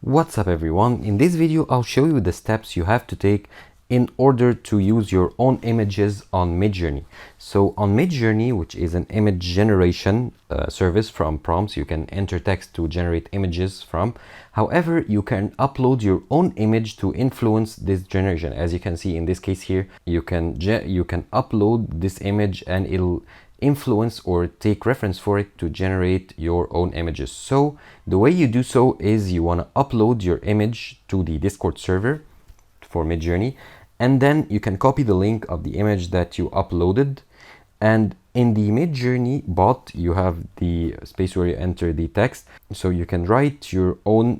What's up everyone? In this video I'll show you the steps you have to take in order to use your own images on Midjourney. So on Midjourney, which is an image generation service from prompts, you can enter text to generate images from. However, you can upload your own image to influence this generation. As you can see in this case here, you can upload this image and it'll influence or take reference for it to generate your own images. So the way you do so is you want to upload your image to the Discord server for Midjourney, and then you can copy the link of the image that you uploaded, and in the Midjourney bot you have the space where you enter the text, so you can write your own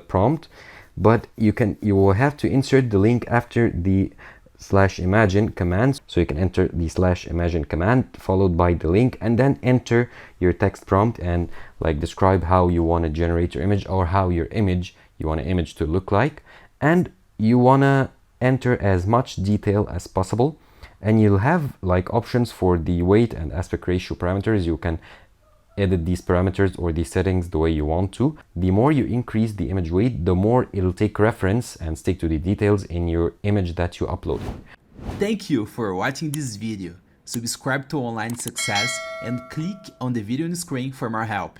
prompt, but you will have to insert the link after the /imagine command. So you can enter the /imagine command followed by the link, and then enter your text prompt and like describe how you want to generate your image or how your image you want an image to look like, and you want to enter as much detail as possible, and you'll have like options for the weight and aspect ratio parameters. You can edit these parameters or these settings the way you want to. The more you increase the image weight, the more it'll take reference and stick to the details in your image that you upload. Thank you for watching this video. Subscribe to Online Success and click on the video on the screen for more help.